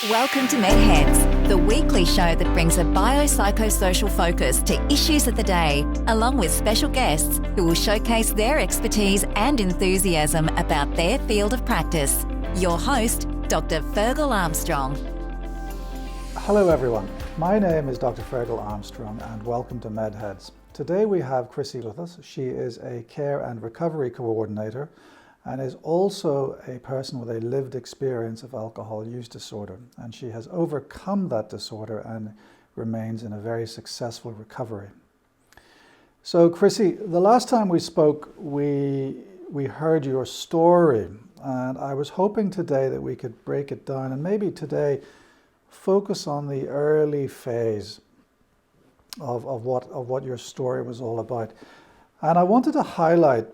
Welcome to MedHeads, the weekly show that brings a biopsychosocial focus to issues of the day, along with special guests who will showcase their expertise and enthusiasm about their field of practice. Your host, Dr. Fergal Armstrong. Hello everyone, my name is Dr. Fergal Armstrong and welcome to MedHeads. Today we have Chrissie with us. She is a care and recovery coordinator and is also a person with a lived experience of alcohol use disorder. And she has overcome that disorder and remains in a very successful recovery. So Chrissie, the last time we spoke, we heard your story, and I was hoping today that we could break it down and maybe today focus on the early phase of what your story was all about. And I wanted to highlight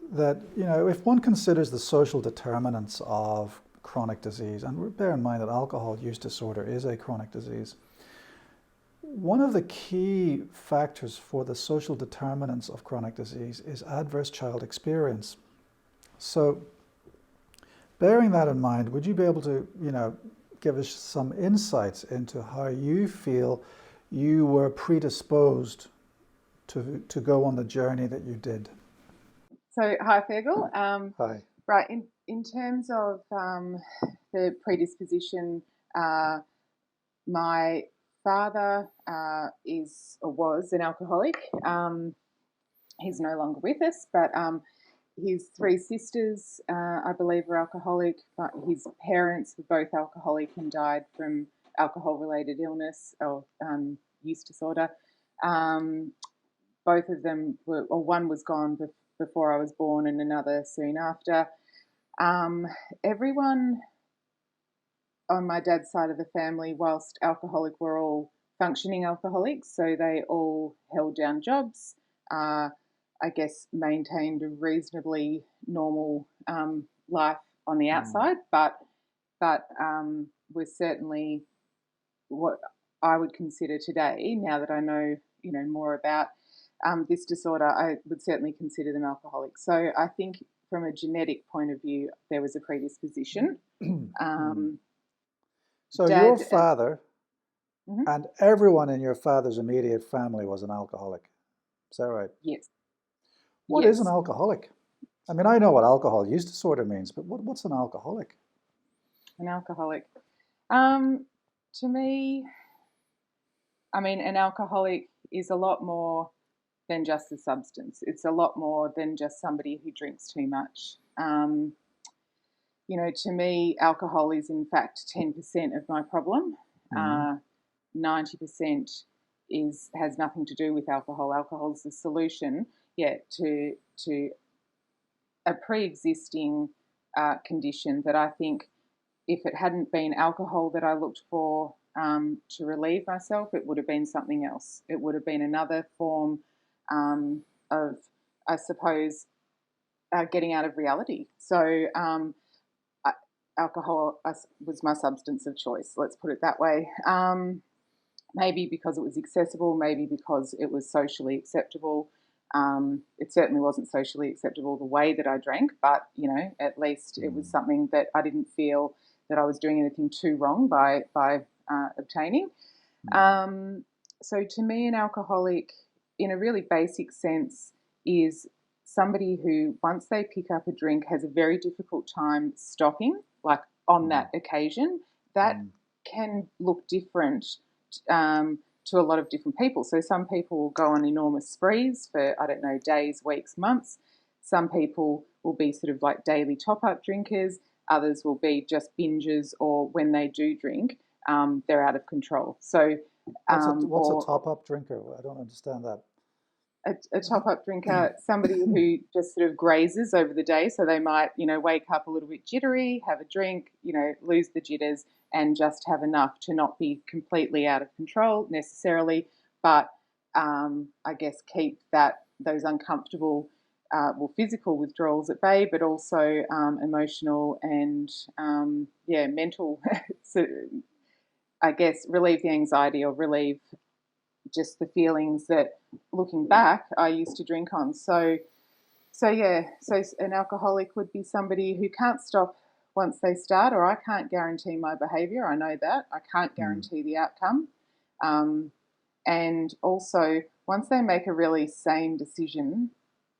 that, if one considers the social determinants of chronic disease, and bear in mind that alcohol use disorder is a chronic disease, one of the key factors for the social determinants of chronic disease is adverse child experience. So bearing that in mind, would you be able to, give us some insights into how you feel you were predisposed to go on the journey that you did? So, hi, Fergal. Hi. Right, in terms of the predisposition, my father was an alcoholic. He's no longer with us, but his three sisters, I believe, were alcoholic, but his parents were both alcoholic and died from alcohol-related illness or use disorder. Both of them one was gone before I was born and another soon after. Everyone on my dad's side of the family, whilst alcoholic, were all functioning alcoholics, so they all held down jobs, I guess maintained a reasonably normal life on the outside, but were certainly what I would consider today, now that I know more about this disorder, I would certainly consider them alcoholics. So I think from a genetic point of view, there was a predisposition. So Dad, your father and everyone in your father's immediate family was an alcoholic. Is that right? Yes. What is an alcoholic? I mean, I know what alcohol use disorder means, but what's an alcoholic? An alcoholic. To me, an alcoholic is a lot more than just a substance. It's a lot more than just somebody who drinks too much. To me, alcohol is in fact 10% of my problem. 90% has nothing to do with alcohol. Alcohol is the solution, to a pre-existing condition that I think if it hadn't been alcohol that I looked for to relieve myself, it would have been something else. It would have been another form of, I suppose, getting out of reality. So alcohol was my substance of choice, let's put it that way. Maybe because it was accessible, maybe because it was socially acceptable. It certainly wasn't socially acceptable the way that I drank, but, at least it was something that I didn't feel that I was doing anything too wrong by obtaining. So to me, an alcoholic, in a really basic sense, is somebody who, once they pick up a drink, has a very difficult time stopping, like on that occasion. That can look different to a lot of different people. So some people will go on enormous sprees for, days, weeks, months. Some people will be sort of like daily top-up drinkers. Others will be just bingers, or when they do drink, they're out of control. So what's a top-up drinker? I don't understand that. A top-up drinker, somebody who just sort of grazes over the day. So they might, wake up a little bit jittery, have a drink, lose the jitters, and just have enough to not be completely out of control necessarily, but I guess keep those uncomfortable, physical withdrawals at bay, but also emotional and mental. So I guess relieve the anxiety or relieve just the feelings that, looking back, I used to drink on. So an alcoholic would be somebody who can't stop once they start, or I can't guarantee my behaviour. I know that. I can't guarantee the outcome. And also, once they make a really sane decision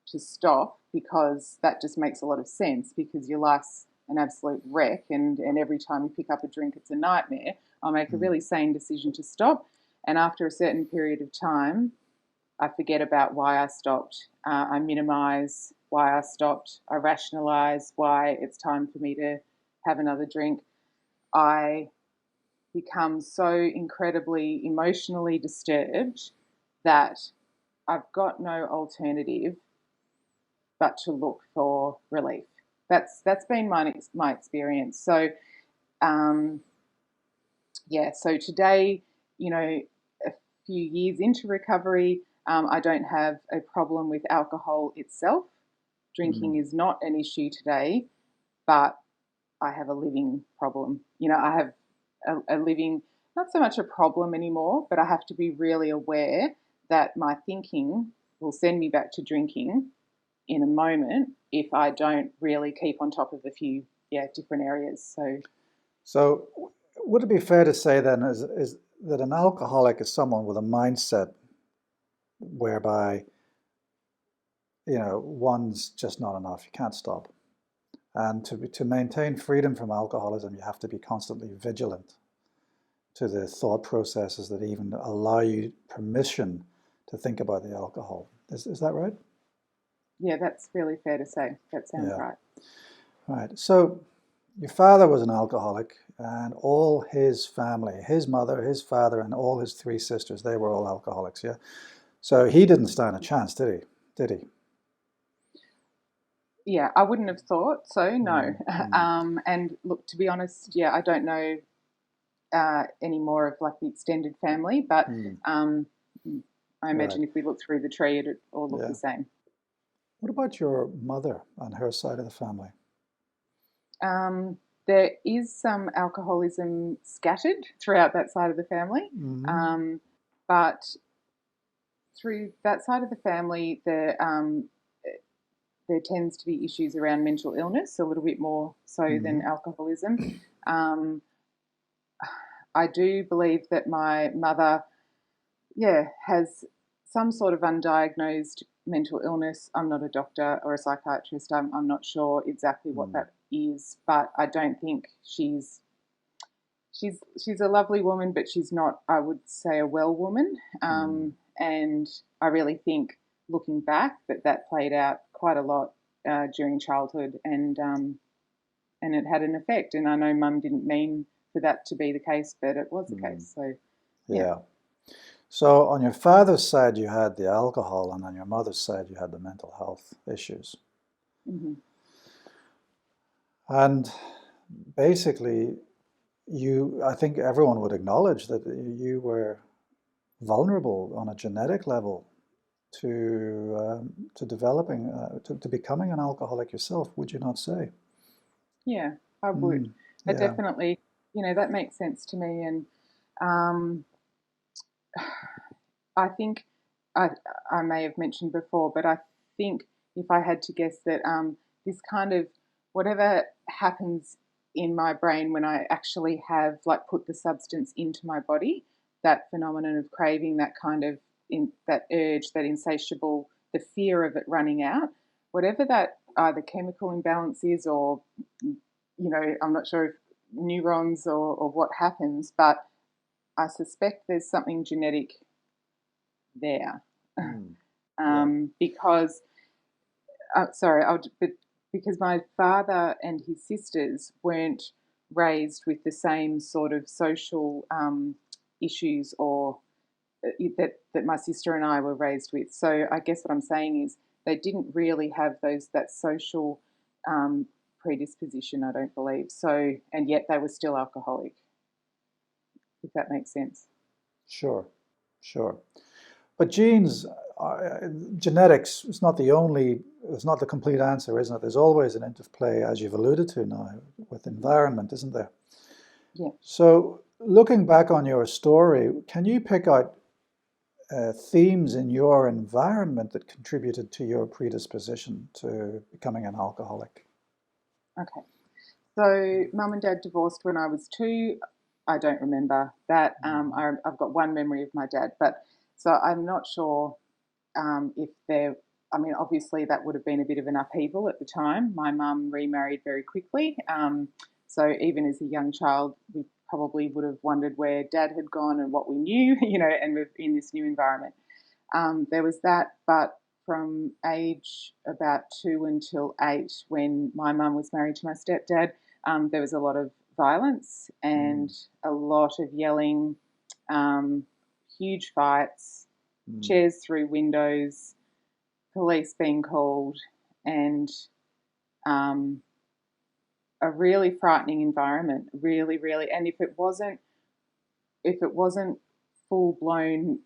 to stop, because that just makes a lot of sense, because your life's an absolute wreck, and every time you pick up a drink, it's a nightmare. I'll make a really sane decision to stop. And after a certain period of time, I forget about why I stopped. I minimise why I stopped. I rationalise why it's time for me to have another drink. I become so incredibly emotionally disturbed that I've got no alternative but to look for relief. That's been my experience. So, so today, a few years into recovery, I don't have a problem with alcohol itself. Drinking is not an issue today, but I have a living problem. I have a living, not so much a problem anymore, but I have to be really aware that my thinking will send me back to drinking in a moment if I don't really keep on top of a few different areas. So would it be fair to say then is that an alcoholic is someone with a mindset whereby, one's just not enough, you can't stop. And to maintain freedom from alcoholism, you have to be constantly vigilant to the thought processes that even allow you permission to think about the alcohol. Is that right? Yeah, that's really fair to say. That sounds right. Right. So your father was an alcoholic, and all his family, his mother, his father, and all his three sisters, they were all alcoholics, yeah? So he didn't stand a chance, did he? Yeah, I wouldn't have thought so, no. And look, to be honest, I don't know any more of like the extended family, but I imagine if we look through the tree, it'd all look the same. What about your mother on her side of the family? There is some alcoholism scattered throughout that side of the family, but through that side of the family, there tends to be issues around mental illness, a little bit more so than alcoholism. I do believe that my mother, has some sort of undiagnosed mental illness. I'm not a doctor or a psychiatrist. I'm not sure exactly what that is, but I don't think she's a lovely woman, but she's not, I would say, a well woman. And I really think, looking back, that played out quite a lot during childhood, and it had an effect. And I know Mum didn't mean for that to be the case, but it was the case. So yeah. So on your father's side, you had the alcohol, and on your mother's side, you had the mental health issues. And basically, I think everyone would acknowledge that you were vulnerable on a genetic level to developing, to becoming an alcoholic yourself, would you not say? Yeah, I would. I definitely, that makes sense to me. And I think I may have mentioned before, but I think if I had to guess that this kind of, whatever happens in my brain when I actually have put the substance into my body, that phenomenon of craving, that kind of that urge, that insatiable, the fear of it running out, whatever that either chemical imbalance is, or I'm not sure if neurons or what happens, but I suspect there's something genetic there. Because because my father and his sisters weren't raised with the same sort of social issues or that my sister and I were raised with. So I guess what I'm saying is they didn't really have that social predisposition, I don't believe. So, and yet they were still alcoholic, if that makes sense. Sure. But genes, genetics is not it's not the complete answer, isn't it? There's always an interplay, as you've alluded to now, with environment, isn't there? Yeah. So looking back on your story, can you pick out themes in your environment that contributed to your predisposition to becoming an alcoholic? Okay. So mum and dad divorced when I was 2. I don't remember that. I've got one memory of my dad, but so I'm not sure if there. I mean, obviously that would have been a bit of an upheaval at the time. My mum remarried very quickly, so even as a young child, we probably would have wondered where dad had gone and what we knew, and we're in this new environment. There was that, but from age about 2 until 8, when my mum was married to my stepdad, there was a lot of violence and a lot of yelling, huge fights, chairs through windows, police being called, and a really frightening environment. Really, really. And if it wasn't full blown,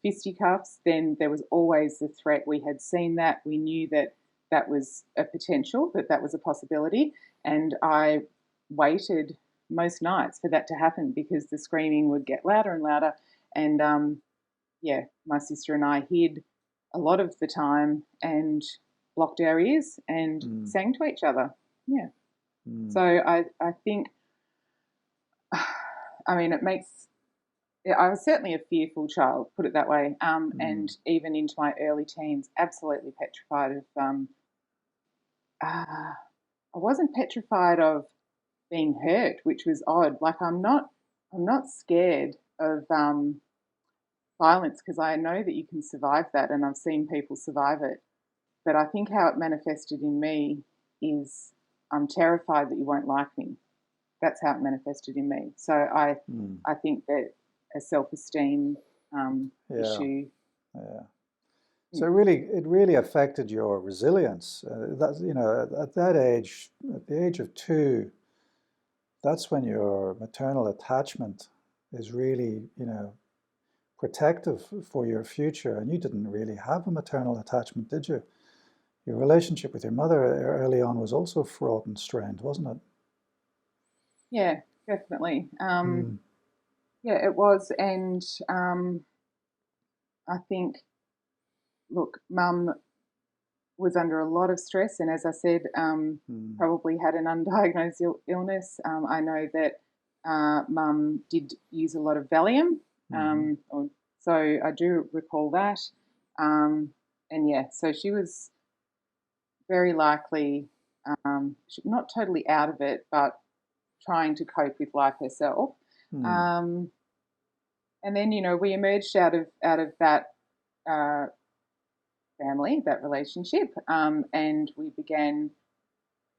fisticuffs, then there was always the threat. We had seen that. We knew that that was a potential, that was a possibility. And I waited most nights for that to happen because the screaming would get louder and louder. And my sister and I hid a lot of the time and blocked our ears and sang to each other. Yeah. So I think, I mean, I was certainly a fearful child, put it that way, and even into my early teens, absolutely petrified of. I wasn't petrified of being hurt, which was odd. Like I'm not scared of violence because I know that you can survive that, and I've seen people survive it. But I think how it manifested in me is I'm terrified that you won't like me. That's how it manifested in me. So I think that a self-esteem issue. Yeah. So it really affected your resilience. At that age, at the age of 2, that's when your maternal attachment is really, protective for your future. And you didn't really have a maternal attachment, did you? Your relationship with your mother early on was also fraught and strained, wasn't it? Yeah, definitely. Yeah, it was. And I think, look, mum was under a lot of stress. And as I said, probably had an undiagnosed illness. I know that mum did use a lot of Valium. So I do recall that. So she was very likely not totally out of it, but trying to cope with life herself. And then, we emerged out of that family, that relationship, and we began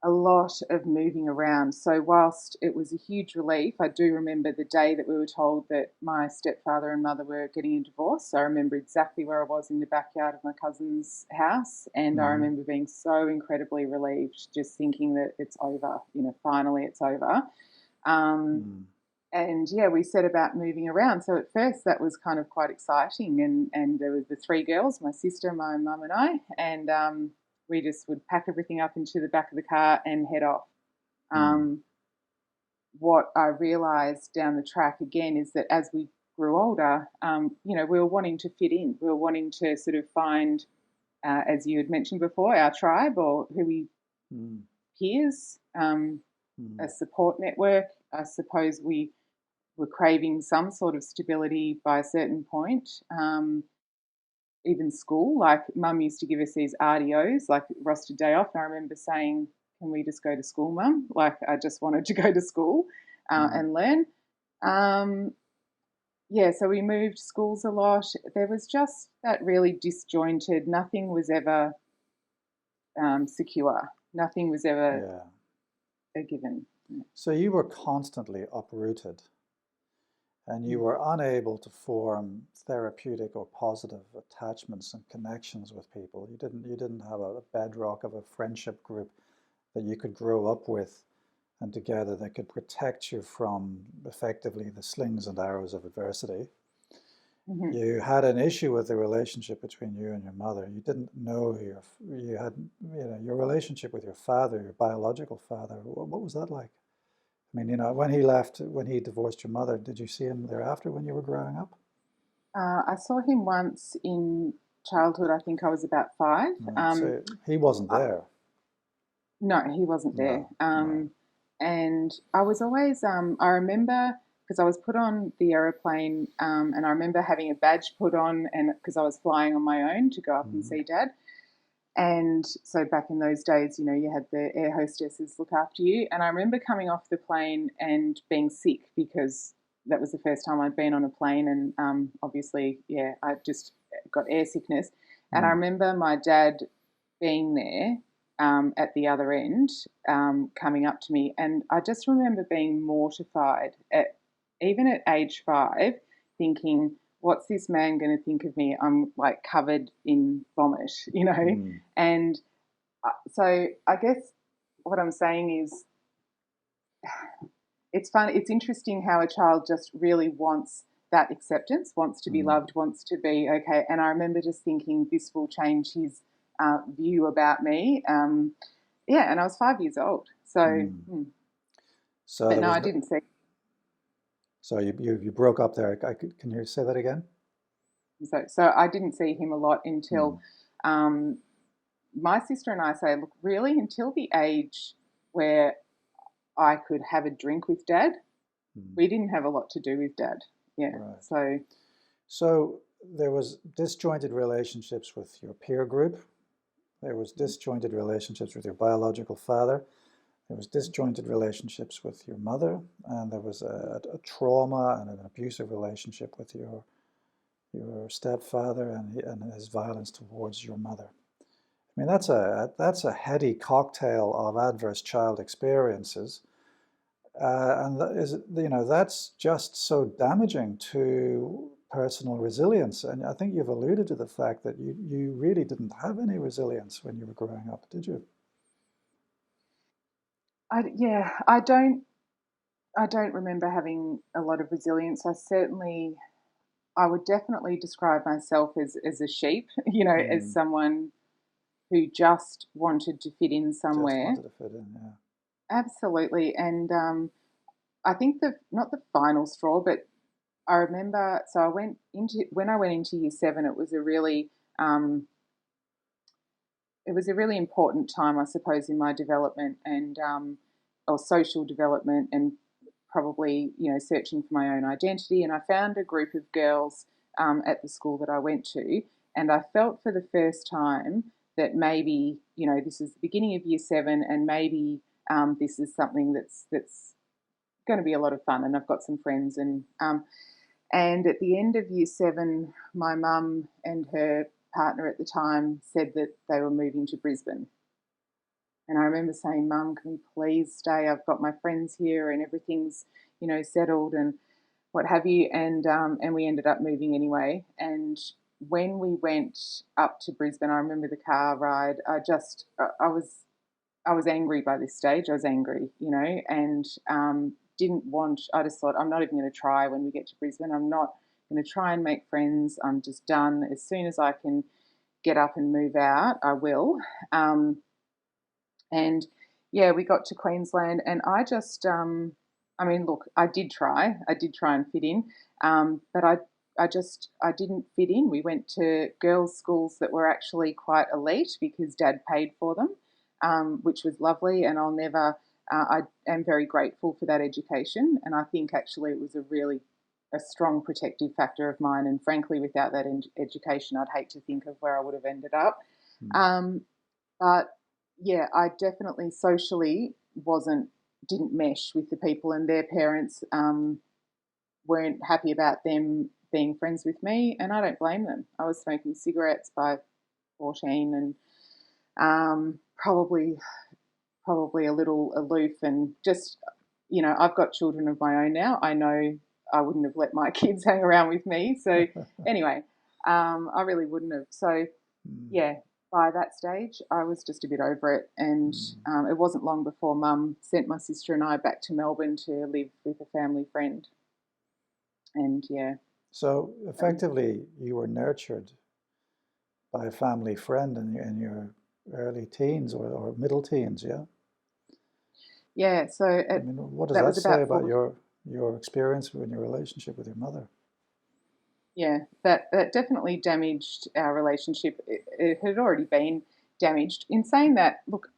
a lot of moving around. So whilst it was a huge relief, I do remember the day that we were told that my stepfather and mother were getting a divorce. I remember exactly where I was in the backyard of my cousin's house, and I remember being so incredibly relieved, just thinking that it's over, finally it's over. And we set about moving around. So at first that was kind of quite exciting, and there was the 3 girls, my sister, my mum and I, and we just would pack everything up into the back of the car and head off. What I realised down the track again is that as we grew older, we were wanting to fit in. We were wanting to sort of find, as you had mentioned before, our tribe or who we peers, a support network. I suppose we were craving some sort of stability by a certain point. Even school, like mum used to give us these RDOs, like rostered day off. And I remember saying, can we just go to school, mum? Like I just wanted to go to school and learn. So we moved schools a lot. There was just that really disjointed, nothing was ever secure. Nothing was ever a given. So you were constantly uprooted, and you were unable to form therapeutic or positive attachments and connections with people. You didn't have a bedrock of a friendship group that you could grow up with and together that could protect you from effectively the slings and arrows of adversity. You had an issue with the relationship between you and your mother. You didn't know your relationship with your father, your biological father. What was that like? I mean, when he divorced your mother, did you see him thereafter when you were growing up? I saw him once in childhood. I think I was about 5. So he wasn't there. No, he wasn't there. No, no. And I was always, I remember because I was put on the aeroplane, and I remember having a badge put on, and because I was flying on my own to go up and Mm, see Dad. And so back in those days, you had the air hostesses look after you. And I remember coming off the plane and being sick because that was the first time I'd been on a plane. And obviously, yeah, I just got air sickness. And I mm, remember my dad being there at the other end, coming up to me. And I just remember being mortified, even at age 5, thinking, what's this man going to think of me? I'm like covered in vomit, mm, And so I guess what I'm saying is it's fun. It's interesting how a child just really wants that acceptance, wants to be mm, loved, wants to be okay. And I remember just thinking this will change his view about me. Yeah, and I was 5 years old. So, mm. So but there no, was I no, didn't see. so you broke up there. Can you say that again? So I didn't see him a lot Mm, until um, my sister and I say, look, really, until the age where I could have a drink with Dad, mm, we didn't have a lot to do with Dad. Yeah. right. So So there was disjointed relationships with your peer group. There was disjointed relationships with your biological father. There was disjointed relationships with your mother, and there was a trauma and an abusive relationship with your stepfather and his violence towards your mother. I mean, that's a heady cocktail of adverse child experiences, and that is, that's just so damaging to personal resilience. And I think you've alluded to the fact that you really didn't have any resilience when you were growing up, did you? yeah, I don't remember having a lot of resilience. I would definitely describe myself as a sheep, as Mm, someone who just wanted to fit in just somewhere. wanted to fit in, yeah. Absolutely. And I think not the final straw, but I remember, so when I went into year 7, um, it was a really important time, I suppose, in my development and or social development, and probably searching for my own identity. And I found a group of girls at the school that I went to, and I felt for the first time that maybe this is the beginning of year 7, and maybe this is something that's going to be a lot of fun, and I've got some friends. And at the end of year 7, my mum and her partner at the time said that they were moving to Brisbane. And I remember saying, Mum, can we please stay? I've got my friends here and everything's, settled and what have you. And we ended up moving anyway. And when we went up to Brisbane, I remember the car ride. I was angry by this stage. I was angry, and didn't want. I just thought I'm not even going to try when we get to Brisbane. I'm not going to try and make friends. I'm just done. As soon as I can get up and move out, I will. Um, and yeah, we got to Queensland, and I mean, look, I did try. I did try and fit in, but I didn't fit in. We went to girls' schools that were actually quite elite because Dad paid for them, which was lovely, and I'll never. I am very grateful for that education, and I think actually it was a strong protective factor of mine. And frankly, without that education, I'd hate to think of where I would have ended up. Mm, Um, but yeah, I definitely socially wasn't didn't mesh with the people, and their parents weren't happy about them being friends with me, and I don't blame them. I was smoking cigarettes by 14, and probably a little aloof, and just I've got children of my own now. I know I wouldn't have let my kids hang around with me. So anyway, I really wouldn't have. So mm, yeah, by that stage, I was just a bit over it. And mm. it wasn't long before Mum sent my sister and I back to Melbourne to live with a family friend. And yeah, So that was, effectively, you were nurtured by a family friend in your early teens or middle teens, yeah? yeah. So I mean, what does that that was say about about 4. your experience in your relationship with your mother? Yeah, that definitely damaged our relationship. It had already been damaged. In saying that, look,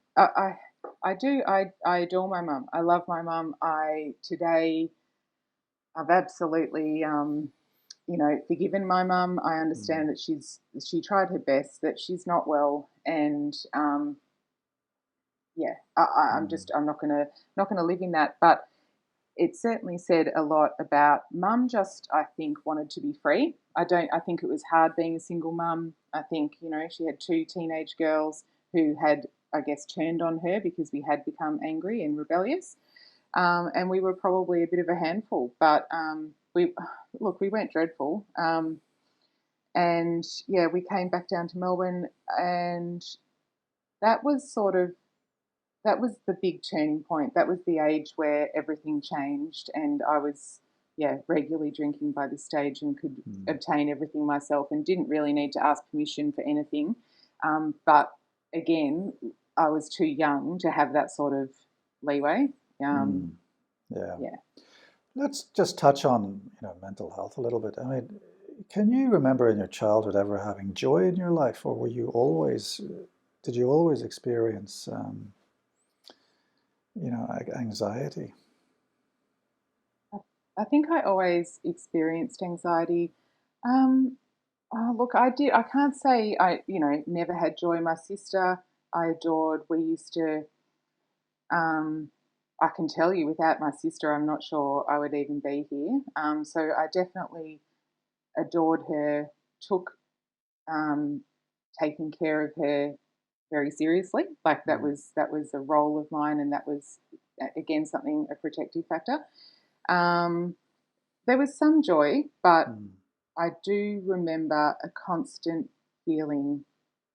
I do. I adore my mum. I love my mum. I've absolutely, forgiven my mum. I Mm. understand that she tried her best, that she's not well, and yeah, Mm. I'm not gonna live in that. But it certainly said a lot about mum. Just I think wanted to be free. I think it was hard being a single mum. I think she had two teenage girls who had, I guess, turned on her because we had become angry and rebellious, and we were probably a bit of a handful. But we weren't dreadful. And yeah, we came back down to Melbourne, and that was sort of that was the big turning point. That was the age where everything changed, and I was, yeah, regularly drinking by this stage and could Mm. obtain everything myself and didn't really need to ask permission for anything. But again, I was too young to have that sort of leeway. Mm. Yeah. Yeah. Let's just touch on, mental health a little bit. I mean, can you remember in your childhood ever having joy in your life, or did you always experience, anxiety? I think I always experienced anxiety. Um, oh, look, I did. I can't say never had joy. My sister, I adored. We used to. Um, I can tell you, without my sister, I'm not sure I would even be here. So I definitely adored her. Took taking care of her very seriously. Like Mm. that was a role of mine, and that was again something a protective factor. Um, there was some joy, but Mm. I do remember a constant feeling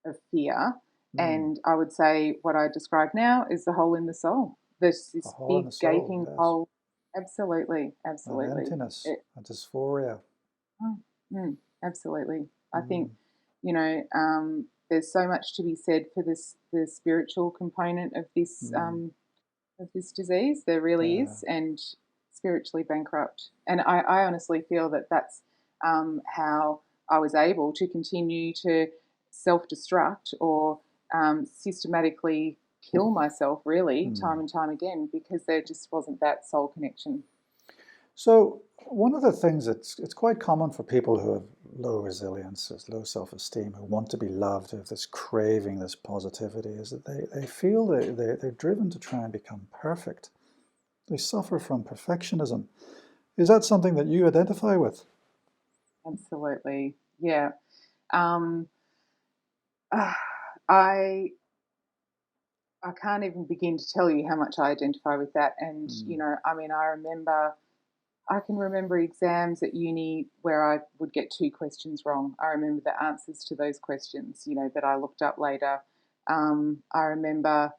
of fear. Mm. And I would say what I describe now is the hole in the soul. There's A this hole in big the soul, gaping yes. hole. Absolutely, An absolutely. emptiness, It, a dysphoria. mm, absolutely. I think, Mm. there's so much to be said for the spiritual component Mm. of this disease. There really Yeah. is, and spiritually bankrupt. And I honestly feel that that's how I was able to continue to self destruct or systematically kill myself, really, time Mm. and time again, because there just wasn't that soul connection. So one of the things it's quite common for people who have low resilience, low self-esteem, who want to be loved, who have this craving, this positivity, is that they feel they're driven to try and become perfect. They suffer from perfectionism. Is that something that you identify with? Absolutely. Yeah. Um, I I can't even begin to tell you how much I identify with that. And, Mm. I mean, I can remember exams at uni where I would get two questions wrong. I remember the answers to those questions, that I looked up later. I remember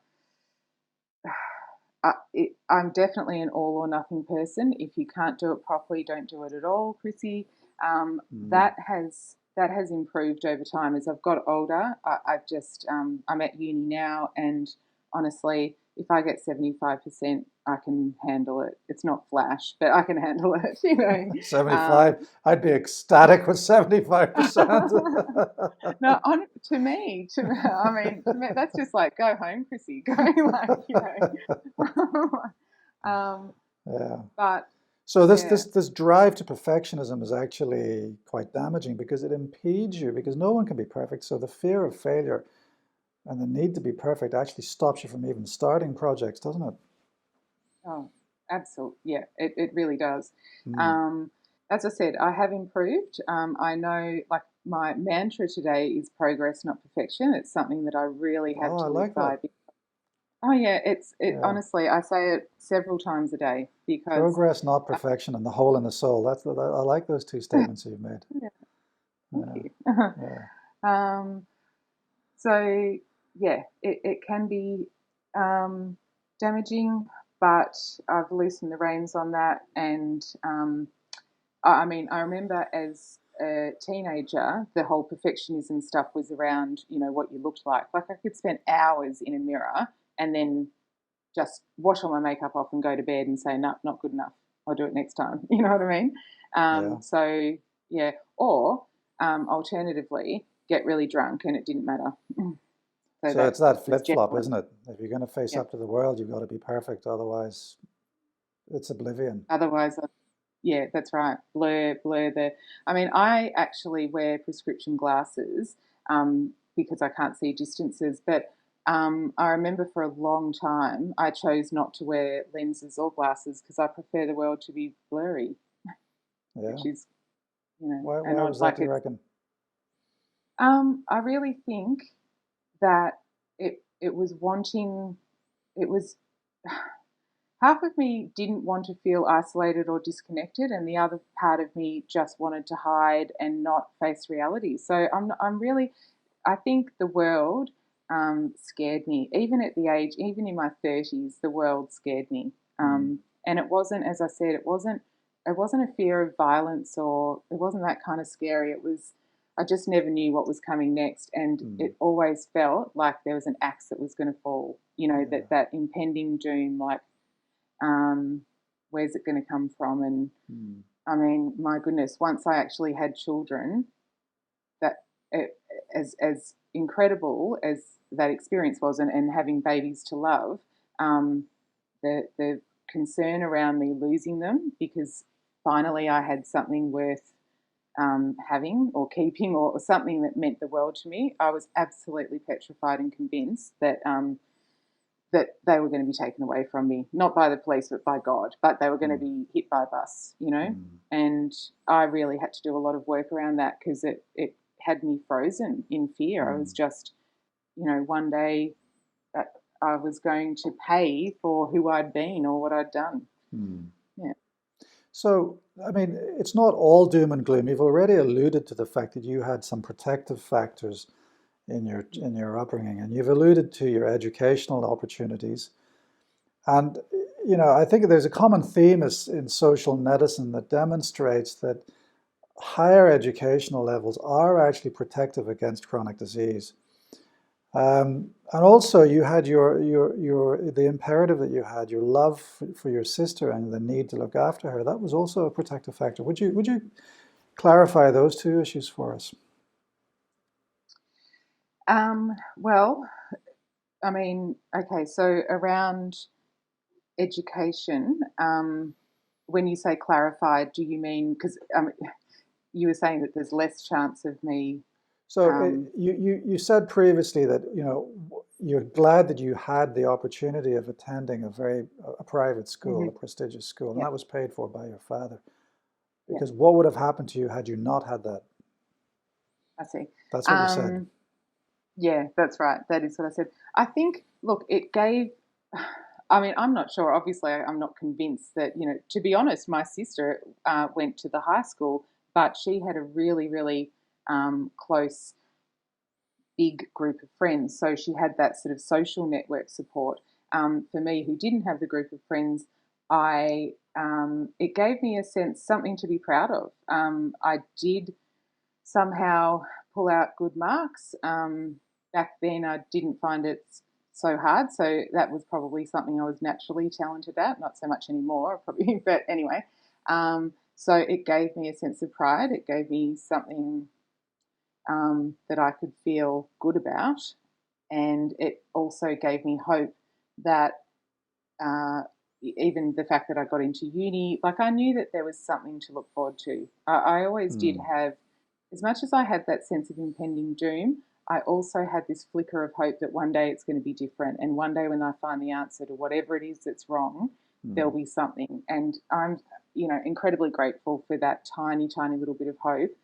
I'm definitely an all or nothing person. If you can't do it properly, don't do it at all, Chrissy. Mm. That has improved over time as I've got older. I'm at uni now, and honestly, if I get 75%, I can handle it. It's not flash, but I can handle it. 75. I'd be ecstatic with 75%. No, I mean, to me, that's just like go home, Chrissy, go um, Yeah. but So this yeah, this this drive to perfectionism is actually quite damaging because it impedes you because no one can be perfect. So the fear of failure and the need to be perfect actually stops you from even starting projects, doesn't it? oh, absolutely, yeah, it really does. Mm. Um, as I said, I have improved. I know, like my mantra today is progress, not perfection. It's something that I really have Oh, I to live like that. by. Oh yeah, it Yeah. honestly, I say it several times a day because Progress, not uh, perfection, and the hole in the soul. I like those two statements you've made. yeah, thank Yeah. you. Yeah. um, So yeah, it can be um, damaging, but I've loosened the reins on that. And I mean, I remember as a teenager, the whole perfectionism stuff was around, what you looked like. Like I could spend hours in a mirror and then just wash all my makeup off and go to bed and say, no, not good enough. I'll do it next time. You know what I mean? Yeah. So yeah, or alternatively, get really drunk and it didn't matter. So So it's that that was flip-flop, genuine. isn't it? If you're going to face Yeah. up to the world, you've got to be perfect. Otherwise, it's oblivion. Otherwise, yeah, that's right. Blur the. I mean, I actually wear prescription glasses because I can't see distances. But I remember for a long time I chose not to wear lenses or glasses because I prefer the world to be blurry, Yeah. which is, and Why I'd was that, like do you it. reckon? I really think that it was wanting. It was. Half of me didn't want to feel isolated or disconnected, and the other part of me just wanted to hide and not face reality. So I'm really, I think the world scared me. Even at the age, even in my 30s, the world scared me. And it wasn't, as I said, it wasn't a fear of violence, or it wasn't that kind of scary. It was, I just never knew what was coming next, and it always felt like there was an axe that was going to fall. Yeah. That impending doom, like. Where's it going to come from? And I mean, my goodness, once I actually had children, that as incredible as that experience was, and having babies to love, the concern around me losing them, because finally I had something worth having or keeping, or something that meant the world to me. I was absolutely petrified and convinced that they were going to be taken away from me, not by the police, but by God, but they were going to be hit by a bus, and I really had to do a lot of work around that, because it had me frozen in fear. I was just, one day that I was going to pay for who I'd been or what I'd done. Yeah. So, I mean, it's not all doom and gloom. You've already alluded to the fact that you had some protective factors in your upbringing, and you've alluded to your educational opportunities. And I think there's a common theme in social medicine that demonstrates that higher educational levels are actually protective against chronic disease. And also, you had the imperative that you had, your love for your sister and the need to look after her. That was also a protective factor. Would you clarify those two issues for us? Well, I mean, okay, so around education, when you say clarified, do you mean, because you were saying that there's less chance of me. So you said previously that you're glad that you had the opportunity of attending a private school, a prestigious school, and that was paid for by your father. Because what would have happened to you had you not had that? I see. That's what you said. Yeah, that's right. That is what I said. I think, look, it gave. I mean, I'm not sure. Obviously, I'm not convinced that, to be honest, my sister went to the high school, but she had a really, really close, big group of friends. So she had that sort of social network support. For me, who didn't have the group of friends, it gave me a sense, something to be proud of. I did somehow pull out good marks. Back then, I didn't find it so hard. So that was probably something I was naturally talented at, not so much anymore, probably, but anyway. So it gave me a sense of pride. It gave me something that I could feel good about. And it also gave me hope that even the fact that I got into uni, like I knew that there was something to look forward to. I always did have, as much as I had that sense of impending doom, I also had this flicker of hope that one day it's going to be different. And one day when I find the answer to whatever it is that's wrong, there'll be something. And I'm, incredibly grateful for that tiny, tiny little bit of hope.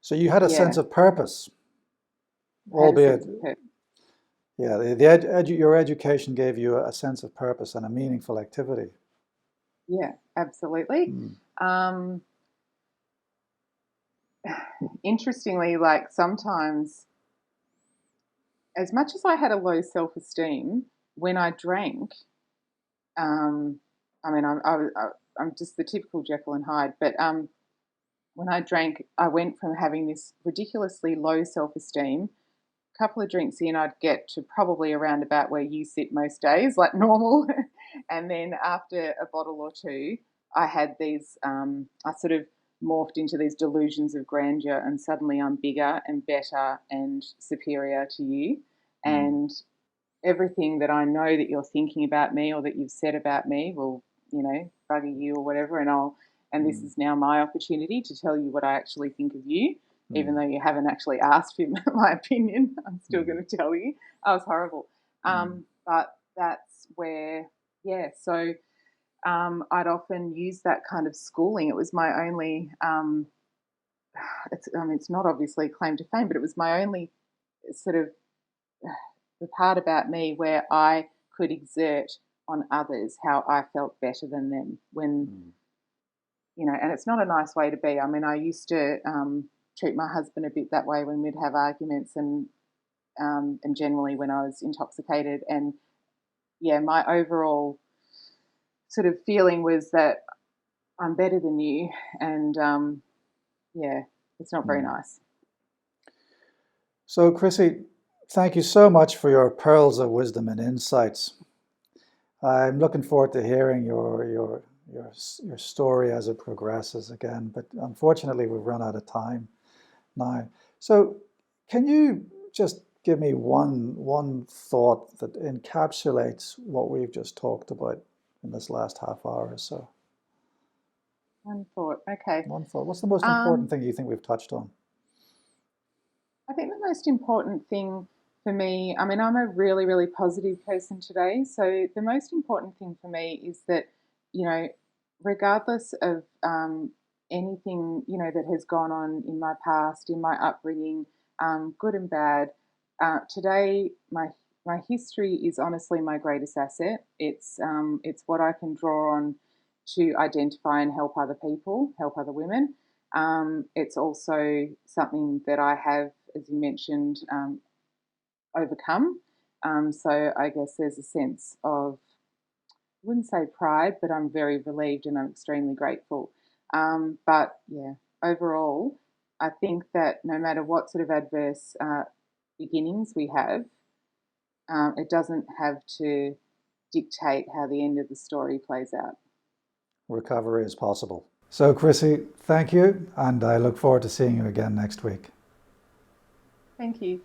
So you had a sense of purpose, albeit, your education gave you a sense of purpose and a meaningful activity. Yeah, absolutely. Interestingly, like sometimes, as much as I had a low self-esteem, when I drank, I mean, I'm just the typical Jekyll and Hyde, but when I drank, I went from having this ridiculously low self-esteem. A couple of drinks in, I'd get to probably around about where you sit most days, like normal. And then after a bottle or two, I had these, I sort of morphed into these delusions of grandeur, and suddenly I'm bigger and better and superior to you. And everything that I know that you're thinking about me or that you've said about me will, bugger you or whatever. And this is now my opportunity to tell you what I actually think of you, even though you haven't actually asked for my opinion. I'm still going to tell you. I was horrible. But that's where, so I'd often use that kind of schooling. It was my only, it's not obviously a claim to fame, but it was my only sort of the part about me where I could exert on others how I felt better than them when, and it's not a nice way to be. I mean, I used to treat my husband a bit that way when we'd have arguments and generally when I was intoxicated. And, my overall sort of feeling was that I'm better than you. And, it's not very nice. So, Chrissie, thank you so much for your pearls of wisdom and insights. I'm looking forward to hearing your story as it progresses again, but unfortunately we've run out of time now. So can you just give me one thought that encapsulates what we've just talked about in this last half hour or so? One thought, okay. One thought. What's the most important thing you think we've touched on? I think the most important thing for me, I mean, I'm a really, really positive person today. So the most important thing for me is that, regardless of anything, that has gone on in my past, in my upbringing, good and bad, today my history is honestly my greatest asset. It's what I can draw on to identify and help other people, help other women. It's also something that I have, as you mentioned, overcome. So I guess there's a sense of, I wouldn't say pride, but I'm very relieved and I'm extremely grateful. But overall, I think that no matter what sort of adverse beginnings we have, it doesn't have to dictate how the end of the story plays out. Recovery is possible. So, Chrissie, thank you, and I look forward to seeing you again next week. Thank you.